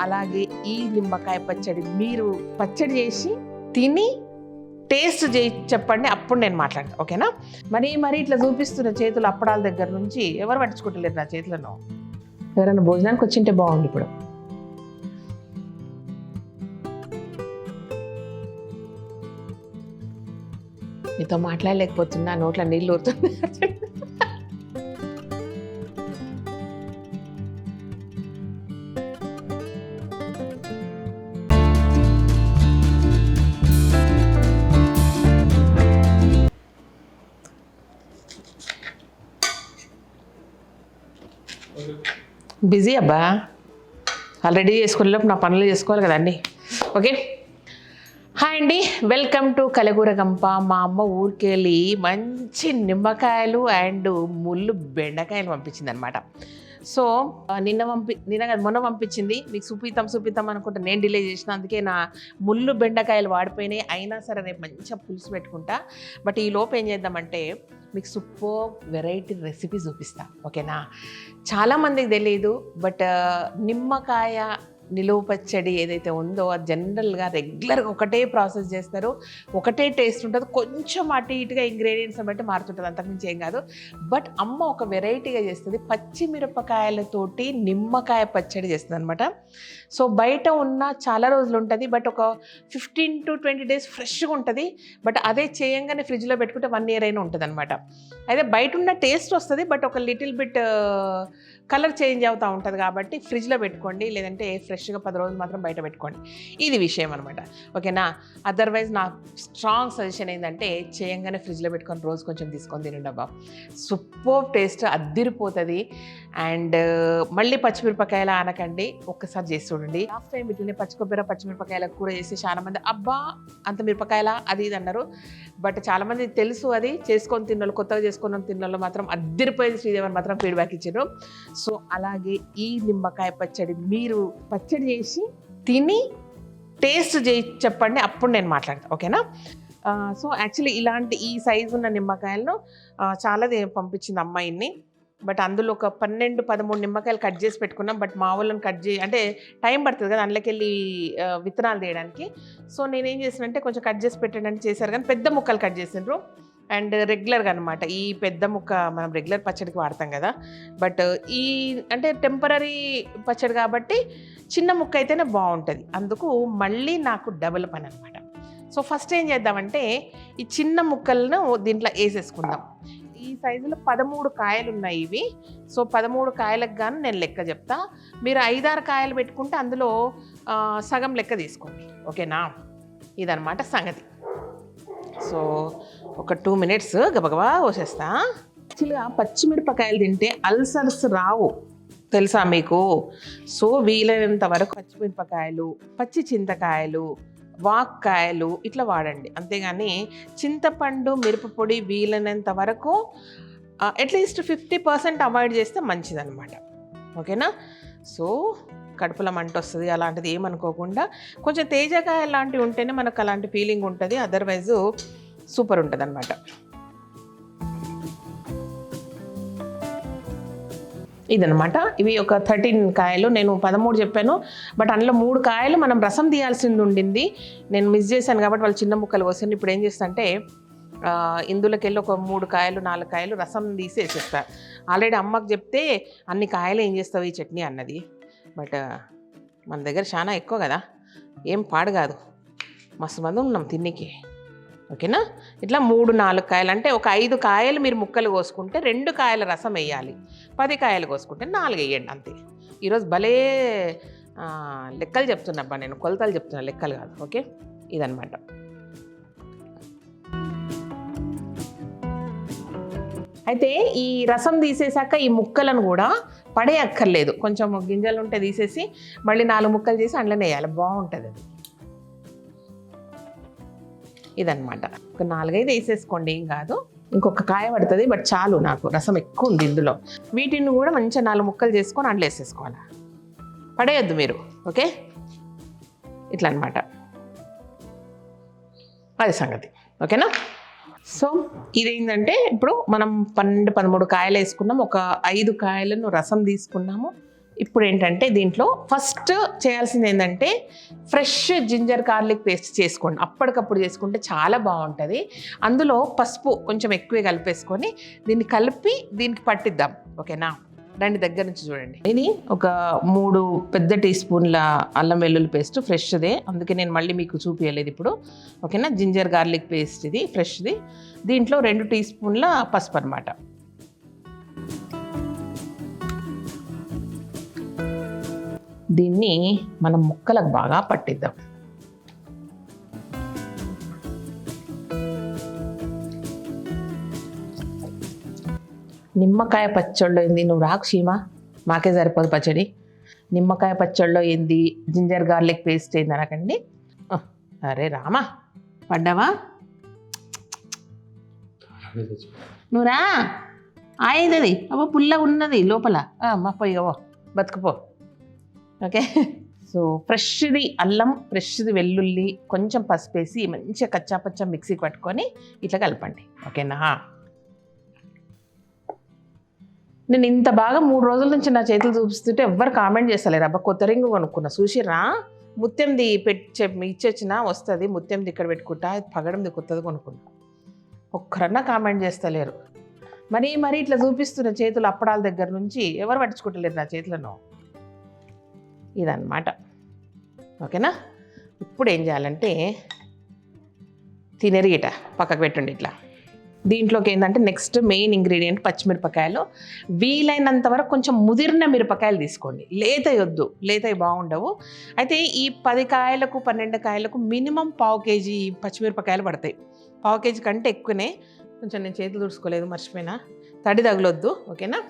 అలాగే ఈ నిమ్మకాయ పచ్చడి మీరు పచ్చడి చేసి తిని టేస్ట్ చేసి చెప్పండి, అప్పుడు నేను మాట్లాడతాను. ఓకేనా? మరి ఇట్లా చూపిస్తున్న చేతులు అప్పడాల దగ్గర నుంచి ఎవరు పట్టించుకుంటలేరు నా చేతులను. ఎవరైనా భోజనానికి వచ్చింటే బాగుంది. ఇప్పుడు మీతో మాట్లాడలేకపోతున్నా, నోట్ల నీళ్ళు ఊరుతుంది. బిజీ అబ్బా, ఆల్రెడీ చేసుకునేలోపు నా పనులు చేసుకోవాలి కదండి. ఓకే, హాయ్ అండి, వెల్కమ్ టు కలగూర గంప. మా అమ్మ ఊరికి వెళ్ళి మంచి నిమ్మకాయలు అండ్ ముళ్ళు బెండకాయలు పంపించింది అనమాట. సో మొన్న పంపించింది. మీకు చూపిద్దాం అనుకుంటా, నేను డిలే చేసిన, అందుకే నా ముళ్ళు బెండకాయలు వాడిపోయినాయి. అయినా సరే రేపు మంచిగా పులుసు పెట్టుకుంటా. బట్ ఈ లోపు ఏం చేద్దామంటే మీకు సూపర్ వెరైటీ రెసిపీ చూపిస్తా. ఓకేనా? చాలామందికి తెలియదు, బట్ నిమ్మకాయ నిలువ పచ్చడి ఏదైతే ఉందో అది జనరల్గా రెగ్యులర్గా ఒకటే ప్రాసెస్ చేస్తారు, ఒకటే టేస్ట్ ఉంటుంది. కొంచెం అటు ఇటుగా ఇంగ్రీడియంట్స్ బట్టి మారుతుంటుంది, అంతకుమించి ఏం కాదు. బట్ అమ్మ ఒక వెరైటీగా చేస్తుంది, పచ్చిమిరపకాయలతోటి నిమ్మకాయ పచ్చడి చేస్తుంది అనమాట. సో బయట ఉన్న చాలా రోజులు ఉంటుంది, బట్ ఒక 15 to 20 days ఫ్రెష్గా ఉంటుంది. బట్ అదే చేయంగానే ఫ్రిడ్జ్లో పెట్టుకుంటే 1 year అయినా ఉంటుంది అనమాట. అయితే బయట ఉన్న టేస్ట్ వస్తుంది, బట్ ఒక లిటిల్ బిట్ కలర్ చేంజ్ అవుతూ ఉంటుంది. కాబట్టి ఫ్రిడ్జ్లో పెట్టుకోండి, లేదంటే ఫ్రెష్గా 10 రోజులు మాత్రం బయట పెట్టుకోండి. ఇది విషయం అనమాట. ఓకేనా? అదర్వైజ్ నా స్ట్రాంగ్ సజెషన్ ఏంటంటే చేయంగానే ఫ్రిడ్జ్లో పెట్టుకొని రోజు కొంచెం తీసుకొని తినండి అబ్బా, సూపర్ టేస్ట్ అద్దిరిపోతుంది. అండ్ మళ్ళీ పచ్చిమిరపకాయలు అనకండి, ఒక్కసారి చేసి చూడండి. లాస్ట్ టైం ఇట్లనే పచ్చిమిరపకాయల కూర చేసి చాలామంది అబ్బా అంత మిరపకాయల అది ఇది అన్నారు. బట్ చాలామంది తెలుసు, అది చేసుకొని తిన్నోళ్ళు, కొత్తగా చేసుకొని తిన్నోళ్ళు మాత్రం అద్దిరిపోయింది శ్రీదేవన్ మాత్రం ఫీడ్బ్యాక్ ఇచ్చారు. సో అలాగే ఈ నిమ్మకాయ పచ్చడి మీరు పచ్చడి చేసి తిని టేస్ట్ చేసి చెప్పండి, అప్పుడు నేను మాట్లాడతాను. ఓకేనా? సో యాక్చువల్లీ ఇలాంటి ఈ సైజు ఉన్న నిమ్మకాయలను చాలా పంపించింది అమ్మాయిని. బట్ అందులో ఒక 12-13 నిమ్మకాయలు కట్ చేసి పెట్టుకున్నాం. బట్ మా వాళ్ళని కట్ చేసి అంటే టైం పడుతుంది కదా అందులోకి వెళ్ళి విత్తనాలు తీయడానికి. సో నేనేం చేసినంటే కొంచెం కట్ చేసి పెట్టండి చేశారు, కానీ పెద్ద ముక్కలు కట్ చేసిండ్రు. అండ్ రెగ్యులర్గా అనమాట ఈ పెద్ద ముక్క మనం రెగ్యులర్ పచ్చడికి వాడతాం కదా, బట్ ఈ అంటే టెంపరీ పచ్చడి కాబట్టి చిన్న ముక్క అయితేనే బాగుంటుంది. అందుకు మళ్ళీ నాకు డబుల్ పని అనమాట. సో ఫస్ట్ ఏం చేద్దామంటే ఈ చిన్న ముక్కలను దీంట్లో వేసేసుకుందాం. ఈ సైజులో 13 కాయలు ఉన్నాయి ఇవి. సో 13 కాయలకు గాను నేను లెక్క చెప్తా, మీరు 5-6 కాయలు పెట్టుకుంటే అందులో సగం లెక్క తీసుకోండి. ఓకేనా? ఇదనమాట సంగతి. సో ఒక 2 minutes గబగబా పోసేస్తా. యాక్చువల్గా పచ్చిమిరపకాయలు తింటే అల్సర్స్ రావు, తెలుసా మీకు? సో వీలైనంత వరకు పచ్చిమిరపకాయలు, పచ్చి చింతకాయలు, వాక్కాయలు ఇట్లా వాడండి. అంతేగాని చింతపండు, మిరపపొడి వీలైనంత వరకు అట్లీస్ట్ 50% అవాయిడ్ చేస్తే మంచిదన్నమాట. ఓకేనా? సో కడుపులో మంట వస్తుంది అలాంటిది ఏమనుకోకుండా కొంచెం తేజకాయ లాంటివి ఉంటేనే మనకు అలాంటి ఫీలింగ్ ఉంటుంది, అదర్వైజ్ సూపర్ ఉంటుంది అనమాట. ఇదనమాట. ఇవి ఒక 13 కాయలు, నేను 13 చెప్పాను. బట్ అందులో 3 కాయలు మనం రసం తీయాల్సింది ఉండింది, నేను మిస్ చేశాను కాబట్టి వాళ్ళు చిన్న ముక్కలు కోసాను. ఇప్పుడు ఏం చేస్తానంటే ఇందులోకి వెళ్ళి ఒక 3 కాయలు 4 కాయలు రసం తీసి వేసేస్తారు. ఆల్రెడీ అమ్మకు చెప్తే అన్ని కాయలు ఏం చేస్తావు ఈ చట్నీ అన్నది. బట్ మన దగ్గర చాలా ఎక్కువ కదా, ఏం పాడు కాదు, మస్తు మంది ఉన్నాం తిన్నికి. ఓకేనా? ఇట్లా 3-4 కాయలు అంటే ఒక 5 కాయలు మీరు ముక్కలు కోసుకుంటే 2 కాయల రసం వేయాలి, 10 కాయలు కోసుకుంటే 4 వేయండి అంతే. ఈరోజు భలే లెక్కలు చెప్తున్నబ్బా, నేను కొలతలు చెప్తున్నా, లెక్కలు కాదు. ఓకే, ఇదనమాట. అయితే ఈ రసం తీసేసాక ఈ ముక్కలను కూడా పడే అక్కర్లేదు, కొంచెం గింజలు ఉంటే తీసేసి మళ్ళీ 4 ముక్కలు చేసి అందులోనే వేయాలి, బాగుంటుంది అది. ఇదనమాట. ఒక 4-5 వేసేసుకోండి, ఏం కాదు. ఇంకొక కాయ పడుతుంది, బట్ చాలు, నాకు రసం ఎక్కువ ఉంది ఇందులో. వీటిని కూడా మంచిగా 4 ముక్కలు చేసుకొని అందులో వేసేసుకోవాలి, పడేయద్దు మీరు. ఓకే, ఇట్లా అనమాట, అది సంగతి. ఓకేనా? సో ఇదేంటంటే ఇప్పుడు మనం 12-13 కాయలు వేసుకున్నాం, ఒక 5 కాయలను రసం తీసుకున్నాము. ఇప్పుడు ఏంటంటే దీంట్లో ఫస్ట్ చేయాల్సింది ఏంటంటే ఫ్రెష్ జింజర్ గార్లిక్ పేస్ట్ చేసుకోండి. అప్పటికప్పుడు చేసుకుంటే చాలా బాగుంటుంది. అందులో పసుపు కొంచెం ఎక్కువే కలిపేసుకొని దీన్ని కలిపి దీనికి పట్టిద్దాం. ఓకేనా? రండి దగ్గర నుంచి చూడండి. ఇది ఒక 3 పెద్ద టీ స్పూన్ల అల్లం వెల్లుల్లి పేస్ట్ ఫ్రెష్దే, అందుకే నేను మళ్ళీ మీకు చూపించలేదు ఇప్పుడు. ఓకేనా? జింజర్ గార్లిక్ పేస్ట్ ఇది ఫ్రెష్ది. దీంట్లో 2 టీ స్పూన్ల పసుపు అనమాట. దీన్ని మనం ముక్కలకు బాగా పట్టిద్దాం. నిమ్మకాయ పచ్చళ్ళు ఏంది, నువ్వు రాకు సీమా, మాకే సరిపోదు పచ్చడి. నిమ్మకాయ పచ్చళ్ళు ఏంది, జింజర్ గార్లిక్ పేస్ట్ ఏంది అనకండి. అరే రామా, పడ్డావా? నువ్వు రా, ఆయేది అవ్వ పుల్లగా ఉన్నది లోపల. మా పోయిగవో బతుకుపో. ఓకే. సో ఫ్రెష్ది అల్లం, ఫ్రెష్ది వెల్లుల్లి, కొంచెం పసుపేసి మంచిగా కచ్చాపచ్చా మిక్సీకి పట్టుకొని ఇట్లా కలపండి. ఓకేనా? నేను ఇంత బాగా 3 రోజుల నుంచి నా చేతులు చూపిస్తుంటే ఎవ్వరు కామెంట్ చేస్తలేరు. అబ్బా కొత్త రింగు కొనుక్కున్నా చూసిరా, ముత్యంది ఇచ్చొచ్చినా వస్తుంది, ముత్యంది ఇక్కడ పెట్టుకుంటా, పగడంది కొత్తది కొనుక్కున్నా. ఒక్కరన్నా కామెంట్ చేస్తలేరు. మరీ ఇట్లా చూపిస్తున్న చేతులు అప్పడాల దగ్గర నుంచి ఎవరు పట్టించుకుంటలేరు నా చేతులను. ఇదన్నమాట. ఓకేనా? ఇప్పుడు ఏం చేయాలంటే తినరిగిట పక్కకు పెట్టండి ఇట్లా. దీంట్లోకి ఏంటంటే నెక్స్ట్ మెయిన్ ఇంగ్రీడియంట్ పచ్చిమిరపకాయలు. వీలైనంత వరకు కొంచెం ముదిరిన మిరపకాయలు తీసుకోండి, లేతవి వద్దు, లేతవి బాగుండవు. అయితే ఈ 10 కాయలకు 12 కాయలకు మినిమం 1/2 కేజీ పచ్చిమిరపకాయలు పడతాయి. 1/2 కేజీ కంటే ఎక్కువనే. కొంచెం నేను చేతులు తుడుచుకోలేదు, మర్చిపోయినా, తడి తగలొద్దు. ఓకేనా?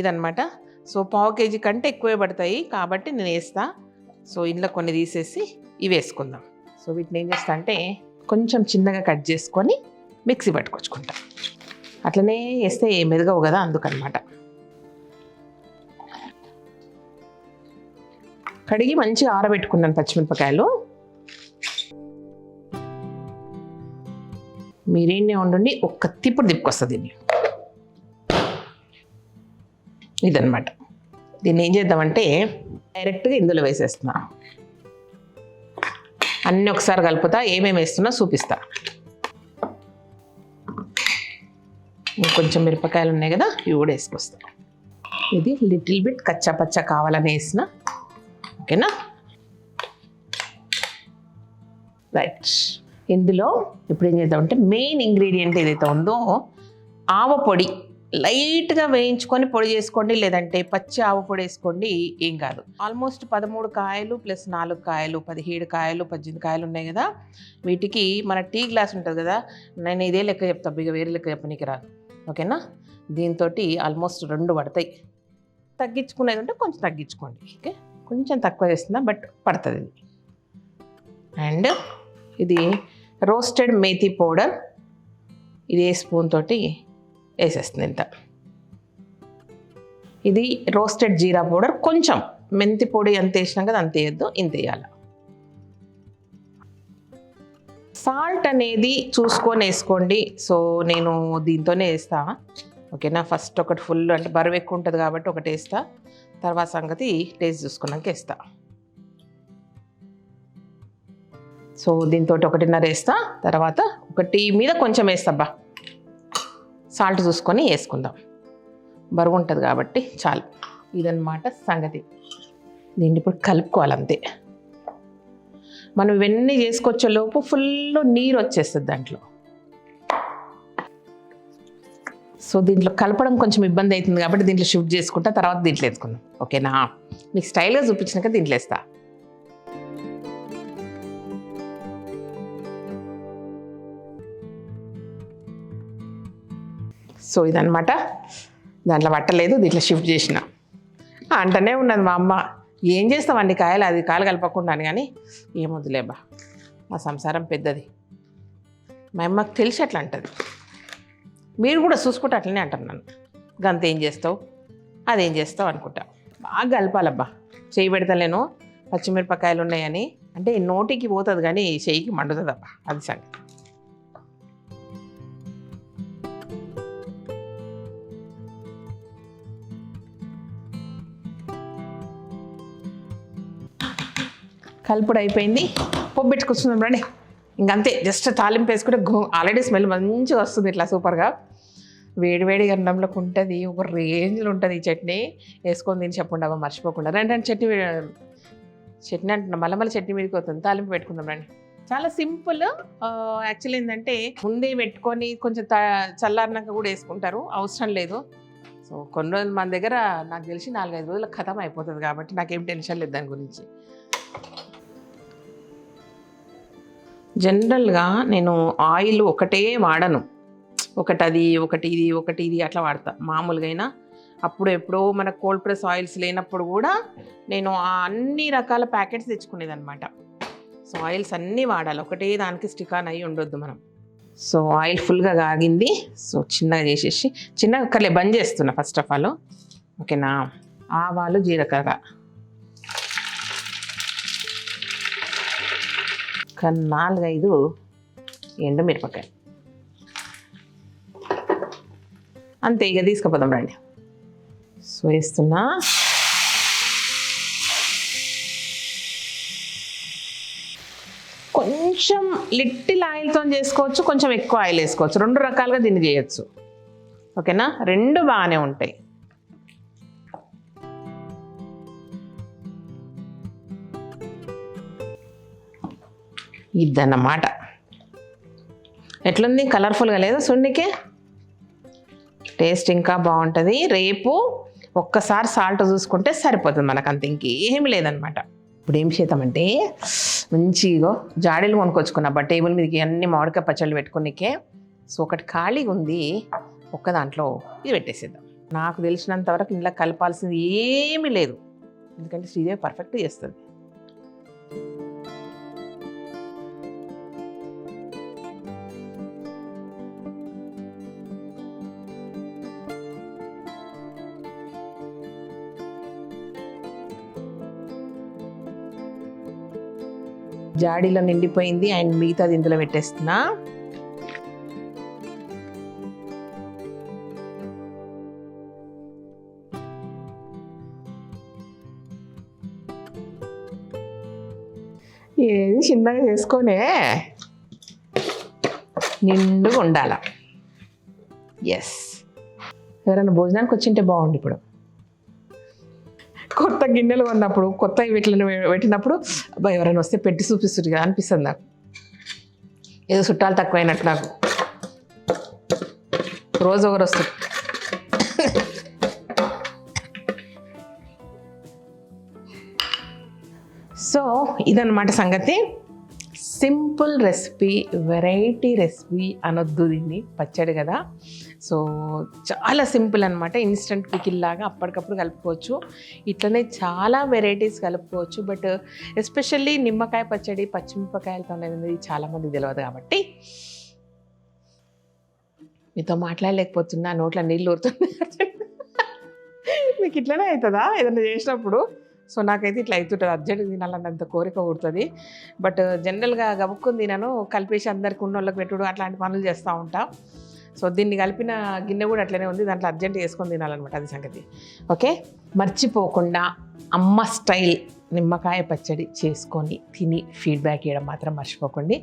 ఇదనమాట. సో 1/2 కేజీ కంటే ఎక్కువే పడతాయి కాబట్టి నేను వేస్తా. సో ఇంట్లో కొన్ని తీసేసి ఇవి వేసుకుందాం. సో వీటిని ఏం చేస్తా అంటే కొంచెం చిన్నగా కట్ చేసుకొని మిక్సీ పట్టుకొచ్చుకుంటా. అట్లనే వేస్తే మెదగవు కదా, అందుకనమాట. కడిగి మంచిగా ఆరబెట్టుకున్నాను పచ్చిమిరపకాయలు. మీరేనే ఉండండి, ఒక్క తిప్పుడు తిప్పుకొస్తుంది దీన్ని. ఇదనమాట. దీన్ని ఏం చేద్దామంటే డైరెక్ట్గా ఇందులో వేసేస్తున్నా. అన్నీ ఒకసారి కలుపుతా, ఏమేమి వేస్తున్నా చూపిస్తా. ఇంకొంచెం మిరపకాయలు ఉన్నాయి కదా, ఇవి కూడా వేసుకొస్తా. ఇది లిటిల్ బిట్ కచ్చా పచ్చా కావాలని వేసిన. ఓకేనా? రైట్. ఇందులో ఇప్పుడు ఏం చేద్దామంటే మెయిన్ ఇంగ్రీడియంట్ ఏదైతే ఉందో ఆవ పొడి. లైట్గా వేయించుకొని పొడి చేసుకోండి, లేదంటే పచ్చి ఆవ పొడి వేసుకోండి, ఏం కాదు. ఆల్మోస్ట్ 13 కాయలు ప్లస్ 4 కాయలు 17 కాయలు 18 కాయలు ఉన్నాయి కదా. వీటికి మన టీ గ్లాస్ ఉంటుంది కదా, నేను ఇదే లెక్క చెప్తా, ఇక వేరే లెక్క చెప్పనీకి రాదు. ఓకేనా? దీంతో ఆల్మోస్ట్ 2 పడతాయి. తగ్గించుకునేది ఉంటే కొంచెం తగ్గించుకోండి. ఓకే, కొంచెం తక్కువ చేస్తున్నా బట్ పడుతుంది ఇది. అండ్ ఇది రోస్టెడ్ మేథీ పౌడర్, ఇదే స్పూన్ తోటి వేసేస్తుంది ఇంత. ఇది రోస్టెడ్ జీరా పౌడర్, కొంచెం మెంతి పొడి ఎంత వేసినాం కదా అంత వేయద్దు, ఇంత వేయాలి. సాల్ట్ అనేది చూసుకొని వేసుకోండి. సో నేను దీంతోనే వేస్తా. ఓకేనా? ఫస్ట్ ఒకటి ఫుల్ అంటే బరువు ఎక్కువ ఉంటుంది కాబట్టి ఒకటి వేస్తా, తర్వాత సంగతి టేస్ట్ చూసుకున్నాక వేస్తా. సో దీంతో 1.5 వేస్తా, తర్వాత 1 మీద కొంచెం వేస్తాబ్బా. సాల్ట్ చూసుకొని వేసుకుందాం, బరువు ఉంటుంది కాబట్టి చాలు. ఇదన్నమాట సంగతి. దీన్ని ఇప్పుడు కలుపుకోవాలంతే. మనం ఇవన్నీ చేసుకొచ్చే లోపు ఫుల్ నీరు వచ్చేస్తుంది దాంట్లో. సో దీంట్లో కలపడం కొంచెం ఇబ్బంది అవుతుంది కాబట్టి దీంట్లో షిఫ్ట్ చేసుకుంటా, తర్వాత దీంట్లో వేసుకుందాం. ఓకేనా? మీకు స్టైల్గా చూపించినాక దీంట్లో వేస్తా. సో ఇదనమాట. దాంట్లో పట్టలేదు, దీంట్లో షిఫ్ట్ చేసిన. అంటనే ఉన్నది మా అమ్మ, ఏం చేస్తామండి కాయలు, అది కాయలు కలపకుండా అని. కానీ ఏమొద్దులేబా, ఆ సంసారం పెద్దది. మా అమ్మకి తెలిసి అట్లా అంటుంది. మీరు కూడా చూసుకుంటే అట్లనే అంటారు నన్ను, గంత ఏం చేస్తావు అదేం చేస్తావు అనుకుంటా. బాగా కలపాలబ్బా. చేయి పెడతలేను, పచ్చిమిరపకాయలు ఉన్నాయని. అంటే నోటికి పోతుంది కానీ చెయ్యికి మండుతుందబ్బా, అది సంగతి. కలుపుడు అయిపోయింది. పొబ్బు పెట్టుకొచ్చుకుందాం రండి. ఇంకంతే, జస్ట్ తాలింపు వేసుకుంటే ఆల్రెడీ స్మెల్ మంచిగా వస్తుంది ఇట్లా సూపర్గా. వేడివేడి అన్నంలోకి ఉంటుంది, ఒక రేంజ్లో ఉంటుంది ఈ చట్నీ. వేసుకొని తిని చెప్పండి అవ్వ మర్చిపోకుండా. రండి చట్నీ అంటున్నా, మళ్ళీ చట్నీ విడిపోతుంది. తాలింపు పెట్టుకుందాం రండి. చాలా సింపుల్. యాక్చువల్లీ ఏంటంటే ముందే పెట్టుకొని కొంచెం చల్లారినాక కూడా వేసుకుంటారు, అవసరం లేదు. సో కొన్ని రోజులు మన దగ్గర నాకు తెలిసి 4-5 రోజులకు ఖతం అయిపోతుంది కాబట్టి నాకేం టెన్షన్ లేదు దాని గురించి. జనరల్గా నేను ఆయిల్ ఒకటే వాడను, ఒకటి ఇది అట్లా వాడతా. మామూలుగా అయినా అప్పుడు ఎప్పుడో మన కోల్డ్ ప్రెస్ ఆయిల్స్ లేనప్పుడు కూడా నేను అన్ని రకాల ప్యాకెట్స్ తెచ్చుకునేదన్నమాట. సో ఆయిల్స్ అన్నీ వాడాలి, ఒకటే దానికి స్టిక్ ఆన్ అయ్యి ఉండొద్దు మనం. సో ఆయిల్ ఫుల్గా కాగింది. సో చిన్నగా చేసేసి, చిన్నగా కర్లే బంద్ చేస్తున్నా ఫస్ట్ ఆఫ్ ఆల్. ఓకేనా. ఆవాలు, జీలకర్ర, 4-5 ఎండుమిరపకాయలు, అంతే. ఇక తీసుకుపోదాం రండి. సో వేస్తున్నా. కొంచెం లిటిల్ ఆయిల్తో చేసుకోవచ్చు, కొంచెం ఎక్కువ ఆయిల్ వేసుకోవచ్చు. 2 రకాలుగా దీన్ని చేయొచ్చు. ఓకేనా, 2 బాగానే ఉంటాయి. ఇదన్నమాట. ఎట్లుంది, కలర్ఫుల్గా లేదు సున్నికే? టేస్ట్ ఇంకా బాగుంటుంది. రేపు ఒక్కసారి సాల్ట్ చూసుకుంటే సరిపోతుంది మనకు, అంత ఇంకేమీ లేదనమాట. ఇప్పుడు ఏం చేద్దామంటే మంచిగా జాడీలు కొనుక్కొచ్చుకున్నా టేబుల్ మీదకి అన్ని మామిడికాయ పచ్చళ్ళు పెట్టుకునికే. సో ఒకటి ఖాళీగా ఉంది, ఒక్క దాంట్లో ఇది పెట్టేసేద్దాం. నాకు తెలిసినంత వరకు ఇంట్లో కలపాల్సింది ఏమీ లేదు, ఎందుకంటే శ్రీదేవి పర్ఫెక్ట్గా చేస్తుంది. జాడీలో నిండిపోయింది అండ్ మిగతాది ఇందులో పెట్టేస్తున్నా. ఏది చిన్నగా చేసుకొనే, నిండుగా ఉండాల. ఎస్, ఎవరైనా భోజనానికి వచ్చింటే బాగుండు. ఇప్పుడు కొత్త గిన్నెలు కొన్నప్పుడు, కొత్త వీటిని పెట్టినప్పుడు అబ్బా ఎవరైనా వస్తే పెట్టి చూపిస్తుంది కదా అనిపిస్తుంది నాకు. ఏదో చుట్టాలు తక్కువైనట్టు నాకు. రోజు ఒకరు వస్తుంది. సో ఇదన్నమాట సంగతి. సింపుల్ రెసిపీ, వెరైటీ రెసిపీ అనొద్దు దీన్ని, పచ్చడి కదా. సో చాలా సింపుల్ అనమాట. ఇన్స్టెంట్ పికిల్ లాగా అప్పటికప్పుడు కలుపుకోవచ్చు. ఇట్లనే చాలా వెరైటీస్ కలుపుకోవచ్చు. బట్ ఎస్పెషల్లీ నిమ్మకాయ పచ్చడి పచ్చిమిరపకాయలతో అనేది చాలామంది తెలియదు కాబట్టి మీతో మాట్లాడలేకపోతున్నా, నోట్లో నీళ్ళు ఊరుతున్నాయి. మీకు ఇట్లనే అవుతుందా ఏదైనా చేసినప్పుడు? సో నాకైతే ఇట్లా అవుతుంటుంది, అర్జెంట్గా తినాలన్నంత కోరిక ఊరుతుంది. బట్ జనరల్గా గబుక్కుని తినను, కలిపేసి అందరికి ఉన్న వాళ్ళకి పెట్టుడు అట్లాంటి పనులు చేస్తూ ఉంటా. సో దీన్ని కలిపిన గిన్నె కూడా అట్లనే ఉంది, దాంట్లో అర్జెంట్ వేసుకొని తినాలన్నమాట, అది సంగతి. ఓకే, మర్చిపోకుండా అమ్మ స్టైల్ నిమ్మకాయ పచ్చడి చేసుకొని తిని ఫీడ్బ్యాక్ ఇవ్వడం మాత్రం మర్చిపోకండి.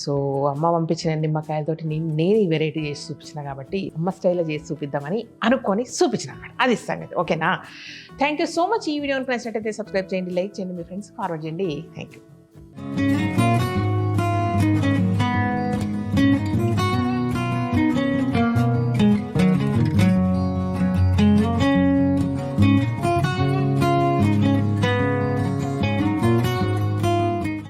సో అమ్మ పంపించిన నిమ్మకాయలతోటి నేను ఈ వెరైటీ చేసి చూపించిన కాబట్టి అమ్మ స్టైల్లో చేసి చూపిద్దామని అనుకొని చూపించిన అన్నమాట, అది సంగతి. ఓకేనా, థ్యాంక్ యూ సో మచ్. ఈ వీడియోని నచ్చినట్టయితే సబ్స్క్రైబ్ చేయండి, లైక్ చేయండి, మీ ఫ్రెండ్స్ ఫార్వర్డ్ చేయండి. Thank you.